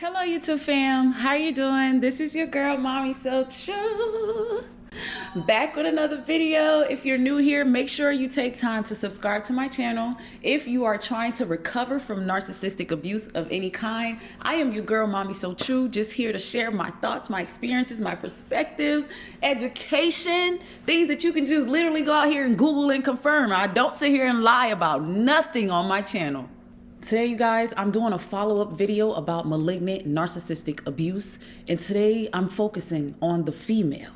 Hello YouTube fam, how you doing? This is your girl Mommy So True, back with another video. If you're new here, make sure you take time to subscribe to my channel. If you are trying to recover from narcissistic abuse of any kind, I am your girl Mommy So True, just here to share my thoughts, my experiences, my perspectives, education, things that you can just literally go out here and Google and confirm. I don't sit here and lie about nothing on my channel. Today, you guys, I'm doing a follow-up video about malignant narcissistic abuse. And today I'm focusing on the female.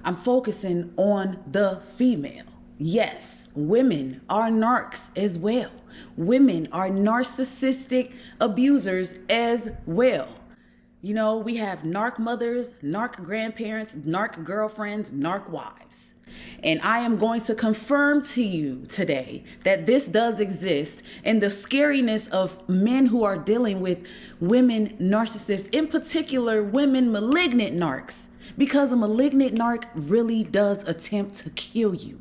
I'm focusing on the female. Yes, women are narcs as well. Women are narcissistic abusers as well. You know, we have narc mothers, narc grandparents, narc girlfriends, narc wives. And I am going to confirm to you today that this does exist, and the scariness of men who are dealing with women narcissists, in particular women malignant narcs, because a malignant narc really does attempt to kill you.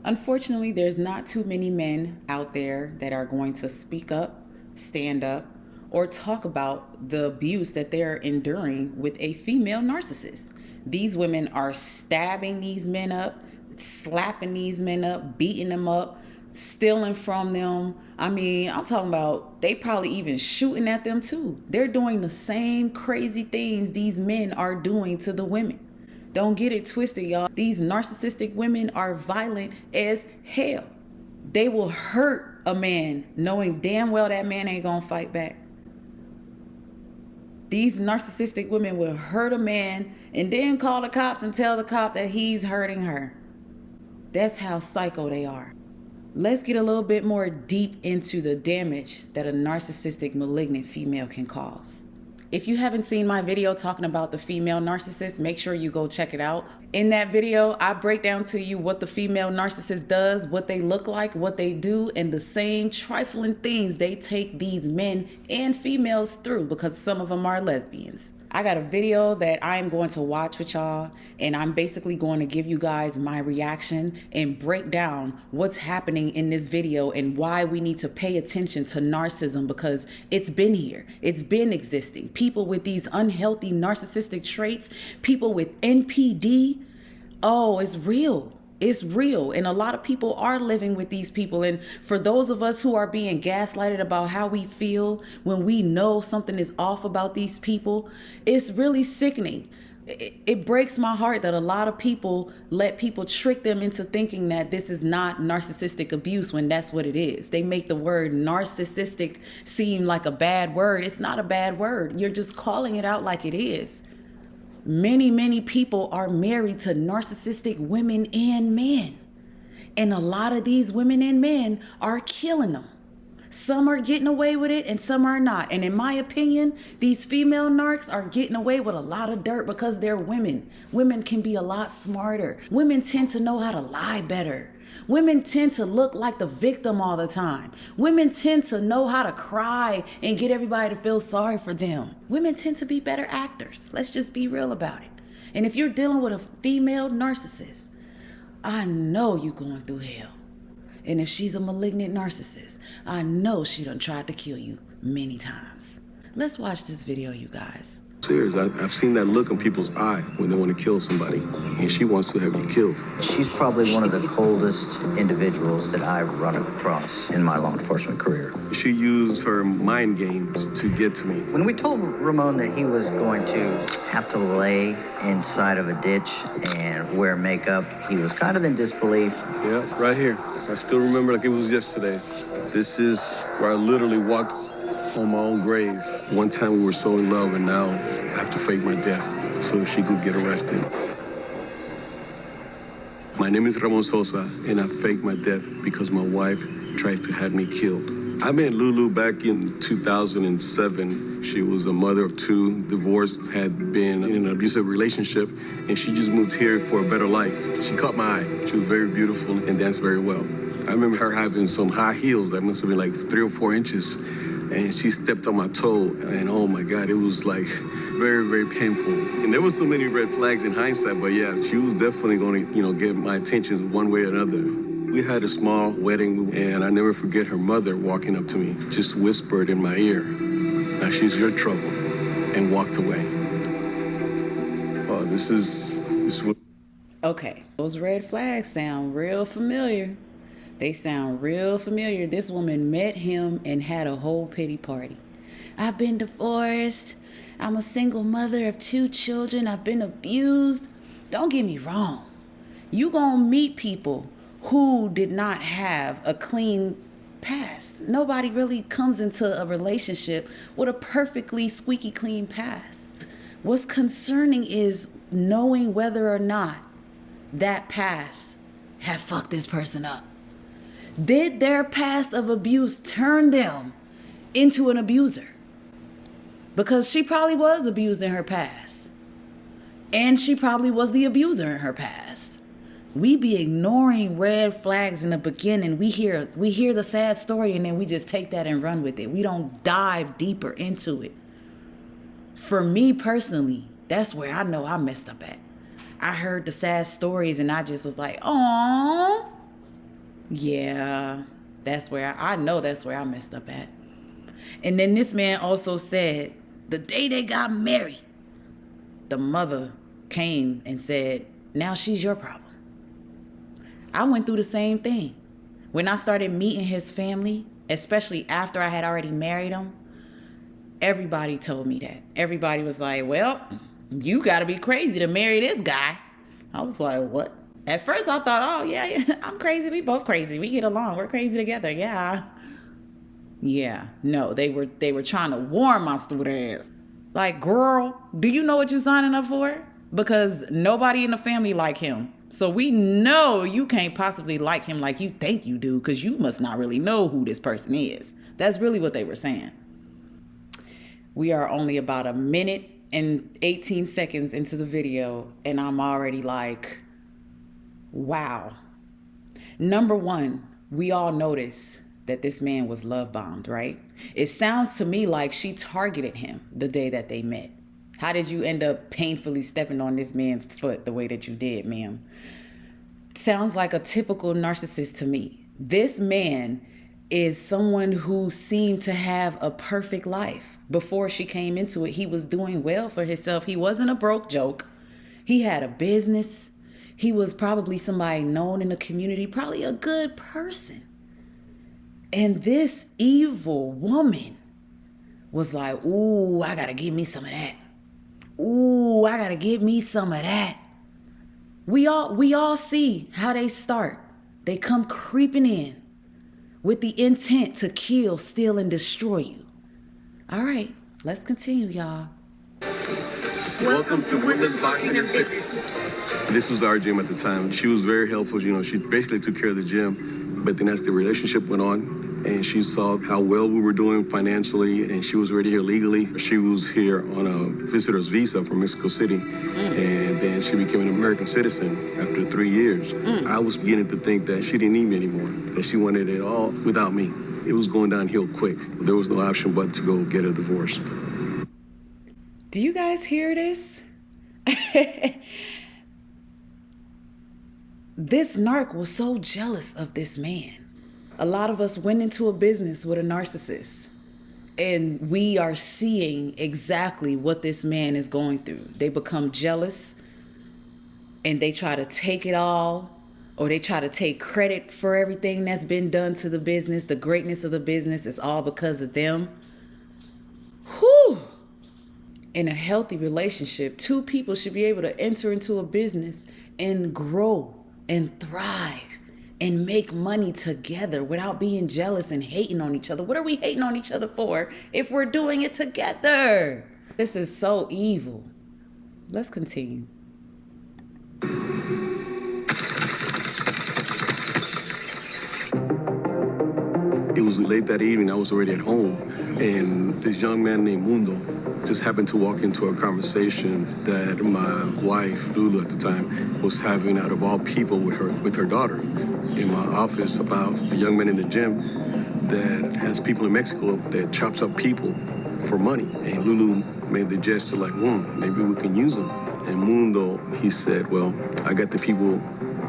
Unfortunately, there's not too many men out there that are going to speak up, stand up, or talk about the abuse that they're enduring with a female narcissist. These women are stabbing these men up, slapping these men up, beating them up, stealing from them. I mean, I'm talking about they probably even shooting at them too. They're doing the same crazy things these men are doing to the women. Don't get it twisted, y'all. These narcissistic women are violent as hell. They will hurt a man knowing damn well that man ain't gonna fight back. These narcissistic women will hurt a man and then call the cops and tell the cop that he's hurting her. That's how psycho they are. Let's get a little bit more deep into the damage that a narcissistic malignant female can cause. If you haven't seen my video talking about the female narcissist, make sure you go check it out. In that video, I break down to you what the female narcissist does, what they look like, what they do, and the same trifling things they take these men and females through, because some of them are lesbians. I got a video that I am going to watch with y'all, and I'm basically going to give you guys my reaction and break down what's happening in this video and why we need to pay attention to narcissism, because it's been here. It's been existing. People with these unhealthy narcissistic traits, people with NPD, oh, it's real. It's real. And a lot of people are living with these people. And for those of us who are being gaslighted about how we feel when we know something is off about these people, it's really sickening. It breaks my heart that a lot of people let people trick them into thinking that this is not narcissistic abuse when that's what it is. They make the word narcissistic seem like a bad word. It's not a bad word. You're just calling it out like it is. Many people are married to narcissistic women and men. And a lot of these women and men are killing them. Some are getting away with it and some are not. And in my opinion, these female narcs are getting away with a lot of dirt because they're women. Women can be a lot smarter. Women tend to know how to lie better. Women tend to look like the victim all the time. Women tend to know how to cry and get everybody to feel sorry for them. Women tend to be better actors. Let's just be real about it. And if you're dealing with a female narcissist, I know you're going through hell. And if she's a malignant narcissist, I know she done tried to kill you many times. Let's watch this video, you guys. Serious. I've seen that look in people's eye when they want to kill somebody, and she wants to have you killed. She's probably one of the coldest individuals that I've run across in my law enforcement career. She used her mind games to get to me. When we told Ramon that he was going to have to lay inside of a ditch and wear makeup, he was kind of in disbelief. Yeah, right here. I still remember like it was yesterday. This is where I literally walked on my own grave. One time we were so in love, and now I have to fake my death so she could get arrested. My name is Ramon Sosa, and I faked my death because my wife tried to have me killed. I met Lulu back in 2007. She was a mother of two, divorced, had been in an abusive relationship, and she just moved here for a better life. She caught my eye. She was very beautiful and danced very well. I remember her having some high heels that must have been like 3 or 4 inches. And she stepped on my toe, and oh my God, it was like very painful. And there was so many red flags in hindsight, but yeah, she was definitely going to, get my attention one way or another. We had a small wedding, and I never forget her mother walking up to me, just whispered in my ear, Now she's your trouble, and walked away. Oh, this was... Okay, those red flags sound real familiar. They sound real familiar. This woman met him and had a whole pity party. I've been divorced. I'm a single mother of 2 children. I've been abused. Don't get me wrong. You gonna meet people who did not have a clean past. Nobody really comes into a relationship with a perfectly squeaky clean past. What's concerning is knowing whether or not that past had fucked this person up. Did their past of abuse turn them into an abuser? Because she probably was abused in her past. And she probably was the abuser in her past. We be ignoring red flags in the beginning. We hear the sad story and then we just take that and run with it. We don't dive deeper into it. For me personally, that's where I know I messed up at. I heard the sad stories and I just was like, "Aww." Yeah, that's where I know that's where I messed up at. And then this man also said the day they got married, the mother came and said, now she's your problem. I went through the same thing. When I started meeting his family, especially after I had already married him, everybody told me that. Everybody was like, well, you gotta be crazy to marry this guy. I was like, what? At first I thought, oh yeah, I'm crazy. We both crazy. We get along. We're crazy together. Yeah. Yeah. No, they were trying to warn my stupid ass. Like, girl, do you know what you're signing up for? Because nobody in the family like him. So we know you can't possibly like him like you think you do, because you must not really know who this person is. That's really what they were saying. We are only about 1 minute and 18 seconds into the video, and I'm already like, wow. Number one, we all notice that this man was love bombed, right? It sounds to me like she targeted him the day that they met. How did you end up painfully stepping on this man's foot the way that you did, ma'am? Sounds like a typical narcissist to me. This man is someone who seemed to have a perfect life. Before she came into it, he was doing well for himself. He wasn't a broke joke. He had a business. He was probably somebody known in the community, probably a good person. And this evil woman was like, ooh, I gotta give me some of that. Ooh, I gotta give me some of that. We all see how they start. They come creeping in with the intent to kill, steal, and destroy you. All right, let's continue, y'all. Welcome to Women's Boxing and Fitness. This was our gym at the time. She was very helpful. You know, she basically took care of the gym. But then as the relationship went on, and she saw how well we were doing financially, and she was already here legally. She was here on a visitor's visa from Mexico City, and then she became an American citizen after 3 years. I was beginning to think that she didn't need me anymore, that she wanted it all without me. It was going downhill quick. There was no option but to go get a divorce. Do you guys hear this? This narc was so jealous of this man. A lot of us went into a business with a narcissist, and we are seeing exactly what this man is going through. They become jealous, and they try to take it all, or they try to take credit for everything that's been done to the business. The greatness of the business is all because of them. Whew. In a healthy relationship, 2 people should be able to enter into a business and grow and thrive and make money together without being jealous and hating on each other. What are we hating on each other for if we're doing it together? This is so evil. Let's continue. It was late that evening. I was already at home, and this young man named Mundo just happened to walk into a conversation that my wife, Lulu at the time, was having out of all people with her daughter in my office about a young man in the gym that has people in Mexico that chops up people for money. And Lulu made the gesture like, maybe we can use them. And Mundo, he said, well, I got the people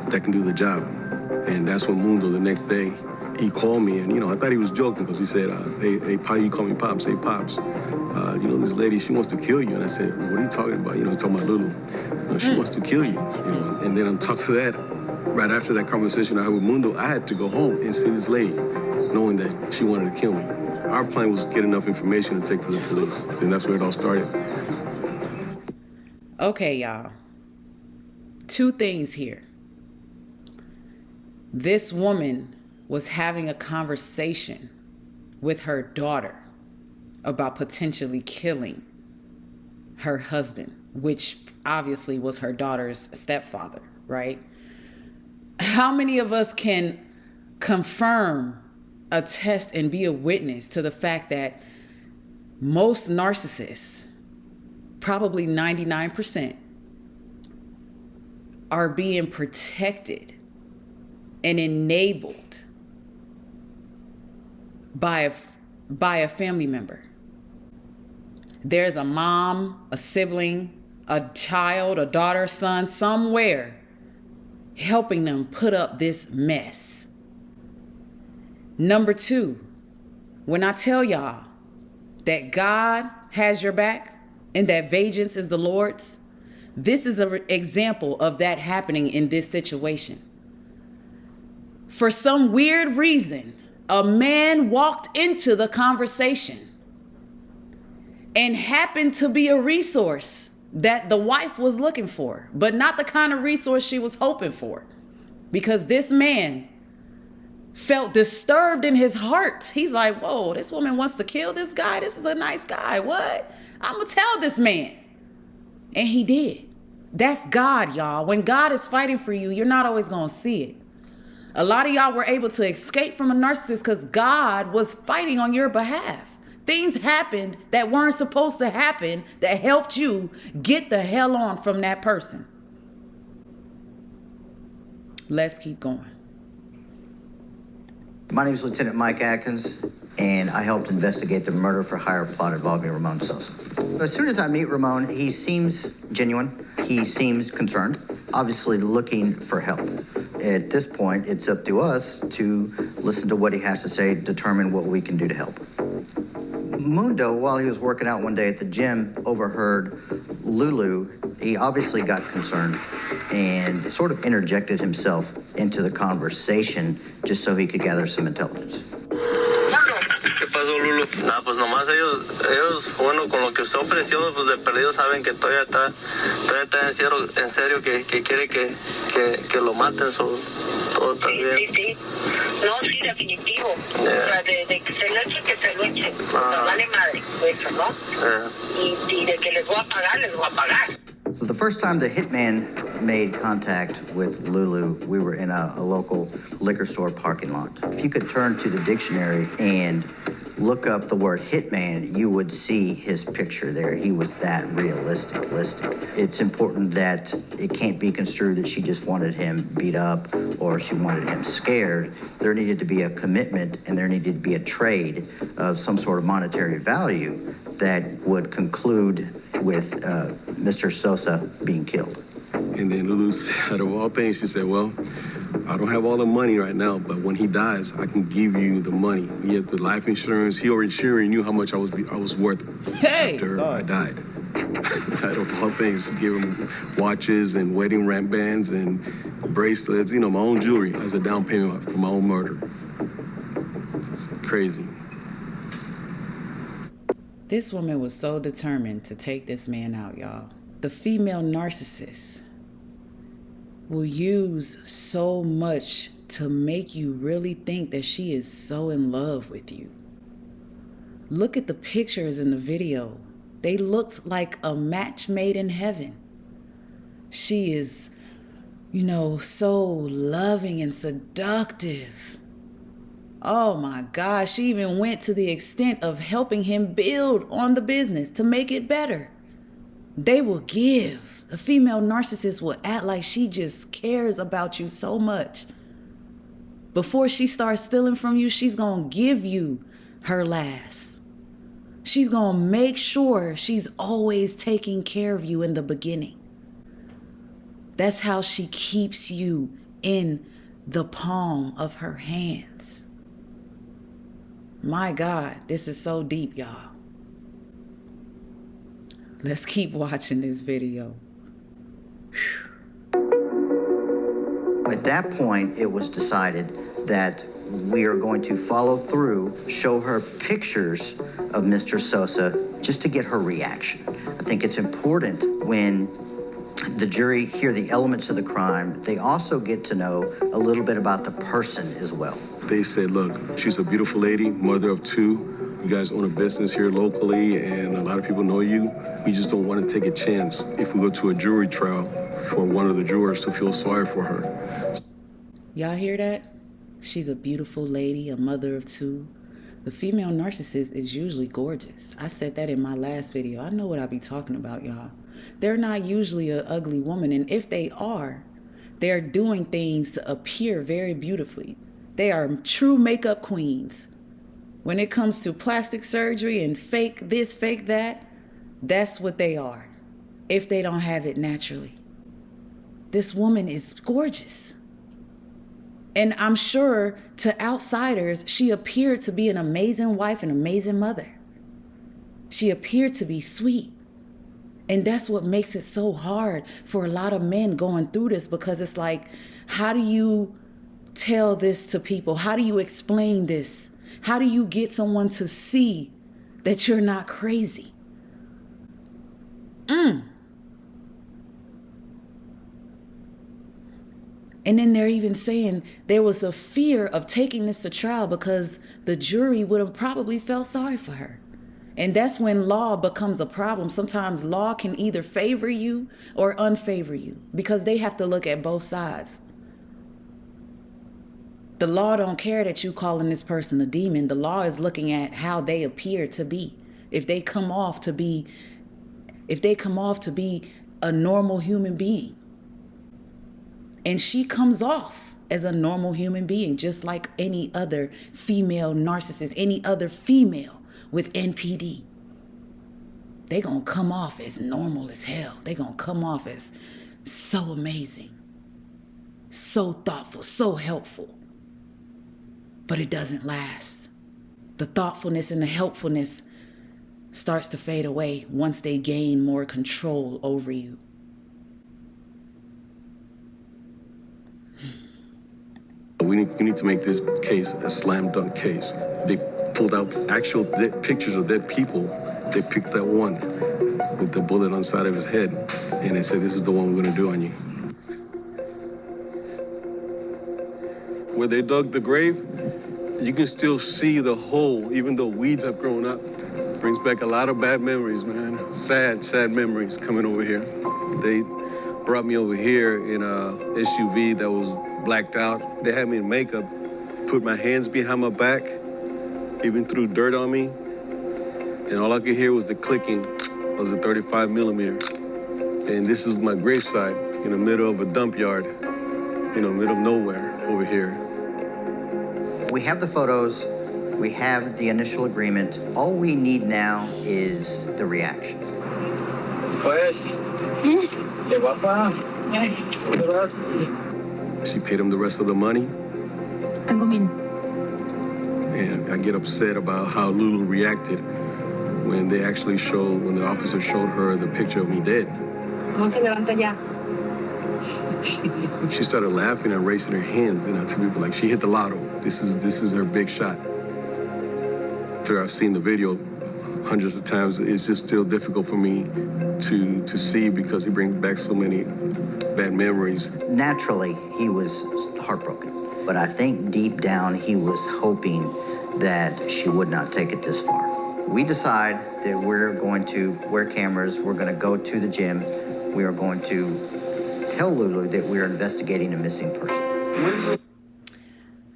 that can do the job. And that's when Mundo the next day he called me, and I thought he was joking because he said, "Hey, Pa, you call me Pops. Hey, Pops, this lady, she wants to kill you." And I said, "What are you talking about?" He's talking about Lulu. She wants to kill you. And then on top of that, right after that conversation I had with Mundo, I had to go home and see this lady, knowing that she wanted to kill me. Our plan was to get enough information to take to the police, and that's where it all started. Okay, y'all. Two things here. This woman was having a conversation with her daughter about potentially killing her husband, which obviously was her daughter's stepfather, right? How many of us can confirm, attest, and be a witness to the fact that most narcissists, probably 99%, are being protected and enabled by a family member? There's a mom, a sibling, a child, a daughter, son, somewhere helping them put up this mess. Number two, when I tell y'all that God has your back and that vengeance is the Lord's, this is an example of that happening in this situation. For some weird reason, a man walked into the conversation and happened to be a resource that the wife was looking for, but not the kind of resource she was hoping for, because this man felt disturbed in his heart. He's like, whoa, this woman wants to kill this guy. This is a nice guy. What? I'm going to tell this man. And he did. That's God, y'all. When God is fighting for you, you're not always going to see it. A lot of y'all were able to escape from a narcissist because God was fighting on your behalf. Things happened that weren't supposed to happen that helped you get the hell on from that person. Let's keep going. My name is Lieutenant Mike Atkins, and I helped investigate the murder for hire plot involving Ramon Sosa. As soon as I meet Ramon, he seems genuine. He seems concerned, obviously looking for help. At this point, it's up to us to listen to what he has to say, determine what we can do to help. Mundo, while he was working out one day at the gym, overheard Lulu. He obviously got concerned and sort of interjected himself into the conversation just so he could gather some intelligence. ¿Qué pasó, Lulu? Nada, pues nomás ellos, bueno, con lo que usted ofreció, pues de perdido saben que todavía está en serio que quiere que lo maten, todo está bien. Sí. No, sí, definitivo. O sea, de que se lo eche, que se lo eche. Nos vale madre, eso, ¿no? Y de que les voy a pagar. So the first time the hitman made contact with Lulu, we were in a local liquor store parking lot. If you could turn to the dictionary and look up the word hitman, you would see his picture there. He was that realistic. It's important that it can't be construed that she just wanted him beat up or she wanted him scared. There needed to be a commitment and there needed to be a trade of some sort of monetary value that would conclude with Mr. Sosa being killed. And then Lulu, out of all things, she said, well, I don't have all the money right now, but when he dies, I can give you the money. He had the life insurance. He already knew how much I was worth after I died. Out of all things, give him watches and wedding bands and bracelets, my own jewelry as a down payment for my own murder. It's crazy. This woman was so determined to take this man out, y'all. The female narcissist will use so much to make you really think that she is so in love with you. Look at the pictures in the video. They looked like a match made in heaven. She is, so loving and seductive. Oh my gosh, she even went to the extent of helping him build on the business to make it better. They will give. The female narcissist will act like she just cares about you so much. Before she starts stealing from you, she's going to give you her last. She's going to make sure she's always taking care of you in the beginning. That's how she keeps you in the palm of her hands. My God, this is so deep, y'all. Let's keep watching this video. At that point, it was decided that we are going to follow through, show her pictures of Mr. Sosa just to get her reaction. I think it's important when the jury hear the elements of the crime, they also get to know a little bit about the person as well. They said, look, she's a beautiful lady, mother of two. You guys own a business here locally, and a lot of people know you. We just don't want to take a chance if we go to a jury trial for one of the jurors to feel sorry for her. Y'all hear that? She's a beautiful lady, a mother of two. The female narcissist is usually gorgeous. I said that in my last video. I know what I be talking about, y'all. They're not usually an ugly woman, and if they are, they're doing things to appear very beautifully. They are true makeup queens. When it comes to plastic surgery and fake this, fake that, that's what they are, if they don't have it naturally. This woman is gorgeous. And I'm sure to outsiders, she appeared to be an amazing wife, an amazing mother. She appeared to be sweet. And that's what makes it so hard for a lot of men going through this, because it's like, how do you tell this to people? How do you explain this? How do you get someone to see that you're not crazy? And then they're even saying there was a fear of taking this to trial because the jury would have probably felt sorry for her. And that's when law becomes a problem. Sometimes law can either favor you or unfavor you because they have to look at both sides. The law don't care that you calling this person a demon. The law is looking at how they appear to be. If they come off to be a normal human being. And she comes off as a normal human being, just like any other female narcissist, any other female with NPD. They gonna come off as normal as hell. They gonna come off as so amazing, so thoughtful, so helpful. But it doesn't last. The thoughtfulness and the helpfulness starts to fade away once they gain more control over you. We need to make this case a slam dunk case. They pulled out actual pictures of dead people. They picked that one with the bullet on the side of his head, and they said, this is the one we're gonna do on you. Where they dug the grave, you can still see the hole, even though weeds have grown up. Brings back a lot of bad memories, man. Sad memories coming over here. They brought me over here in a SUV that was blacked out. They had me in makeup, put my hands behind my back, even threw dirt on me. And all I could hear was the clicking of the 35 millimeter. And this is my gravesite in the middle of a dump yard, middle of nowhere over here. We have the photos, we have the initial agreement. All we need now is the reaction. She paid him the rest of the money. And I get upset about how Lulu reacted when the officer showed her the picture of me dead. She started laughing and raising her hands, to people like she hit the lotto. This is her big shot. After I've seen the video hundreds of times, it's just still difficult for me to see because he brings back so many bad memories. Naturally, he was heartbroken, but I think deep down he was hoping that she would not take it this far. We decide that we're going to wear cameras, we're going to go to the gym, we are going to tell Lulu that we are investigating a missing person.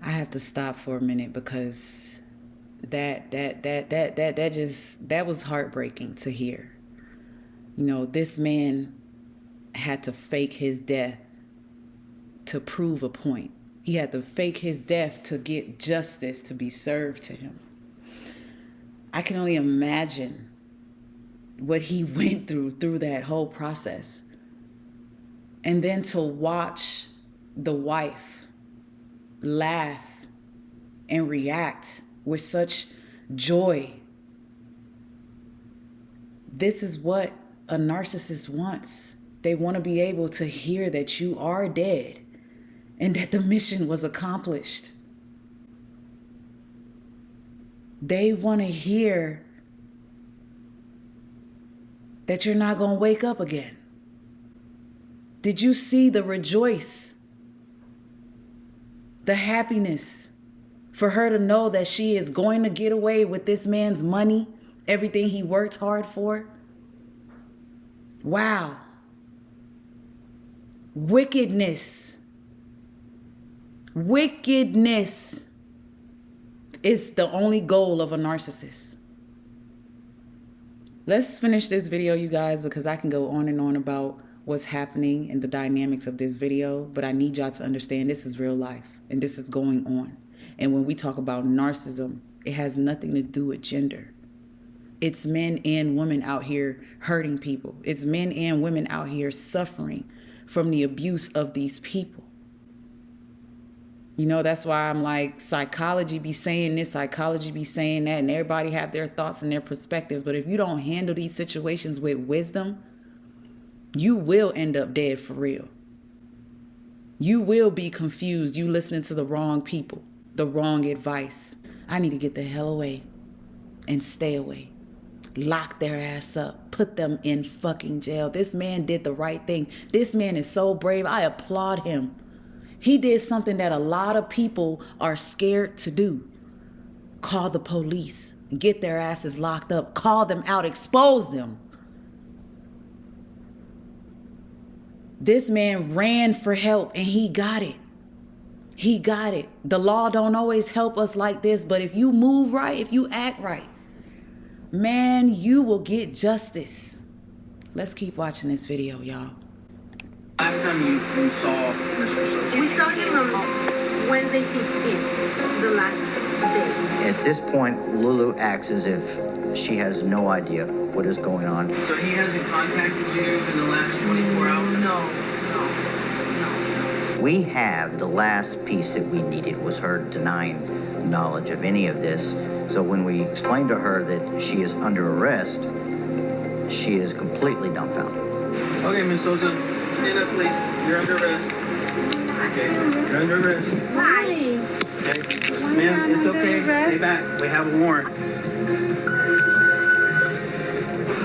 I have to stop for a minute because that was heartbreaking to hear. This man had to fake his death to prove a point. He had to fake his death to get justice to be served to him. I can only imagine what he went through that whole process. And then to watch the wife laugh and react with such joy. This is what a narcissist wants. They want to be able to hear that you are dead and that the mission was accomplished. They want to hear that you're not going to wake up again. Did you see the rejoice, the happiness for her to know that she is going to get away with this man's money, everything he worked hard for? Wow. Wickedness. Wickedness is the only goal of a narcissist. Let's finish this video, you guys, because I can go on and on about what's happening and the dynamics of this video, but I need y'all to understand this is real life and this is going on. And when we talk about narcissism, it has nothing to do with gender. It's men and women out here hurting people. It's men and women out here suffering from the abuse of these people. You know, that's why I'm like, psychology be saying this, psychology be saying that, and everybody have their thoughts and their perspectives. But if you don't handle these situations with wisdom, you will end up dead for real. You will be confused. You listening to the wrong people, the wrong advice. I need to get the hell away and stay away. Lock their ass up. Put them in fucking jail. This man did the right thing. This man is so brave. I applaud him. He did something that a lot of people are scared to do. Call the police. Get their asses locked up. Call them out. Expose them. This man ran for help and he got it. He got it. The law don't always help us like this, but if you move right, if you act right, man, you will get justice. Let's keep watching this video, y'all. Last time you saw Mr. Sosa? We saw him on Wednesday 16th, the last day. At this point, Lulu acts as if she has no idea what is going on. So he hasn't contacted you in the last 24 hours? No. We have the last piece that we needed was her denying knowledge of any of this. So when we explained to her that she is under arrest, she is completely dumbfounded. Okay, Ms. Sosa, stand up, please. You're under arrest. Okay, you're under arrest. Why? Okay, ma'am, it's okay. Stay back. We have a warrant.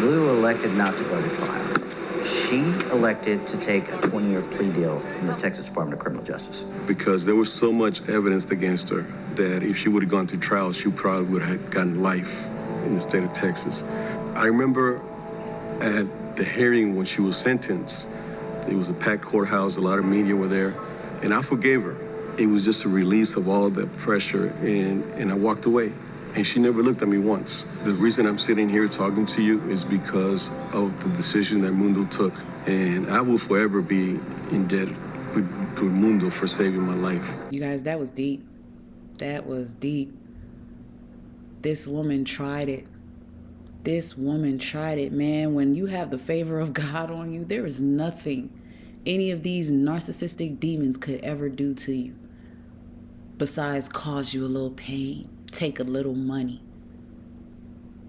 Lulu elected not to go to trial. She elected to take a 20-year plea deal in the Texas Department of Criminal Justice. Because there was so much evidence against her that if she would have gone to trial, she probably would have gotten life in the state of Texas. I remember at the hearing when she was sentenced, it was a packed courthouse, a lot of media were there, and I forgave her. It was just a release of all of the pressure, and I walked away. And she never looked at me once. The reason I'm sitting here talking to you is because of the decision that Mundo took. And I will forever be in debt to Mundo for saving my life. You guys, that was deep. That was deep. This woman tried it. This woman tried it, man. When you have the favor of God on you, there is nothing any of these narcissistic demons could ever do to you besides cause you a little pain, take a little money.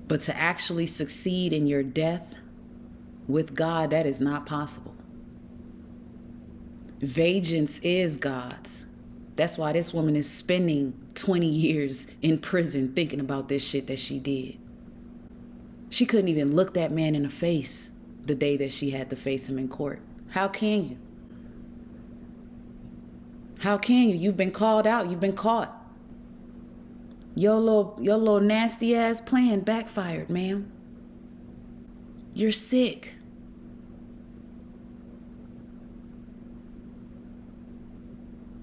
But to actually succeed in your death with God, that is not possible. Vengeance is God's. That's why this woman is spending 20 years in prison thinking about this shit that she did. She couldn't even look that man in the face the day that she had to face him in court. How can you? How can you? You've been called out. You've been caught. Your little nasty ass plan backfired, ma'am. You're sick.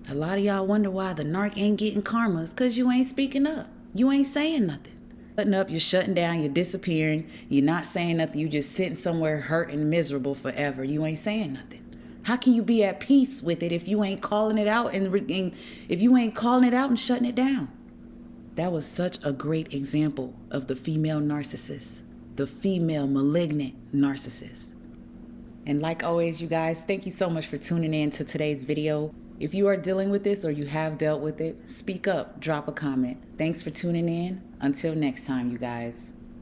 A lot of y'all wonder why the narc ain't getting karma. It's because you ain't speaking up. You ain't saying nothing. Shutting up, you're shutting down, you're disappearing. You're not saying nothing. You just sitting somewhere hurt and miserable forever. You ain't saying nothing. How can you be at peace with it if you ain't calling it out and if you ain't calling it out and shutting it down? That was such a great example of the female narcissist, the female malignant narcissist. And like always, you guys, thank you so much for tuning in to today's video. If you are dealing with this or you have dealt with it, speak up, drop a comment. Thanks for tuning in. Until next time, you guys.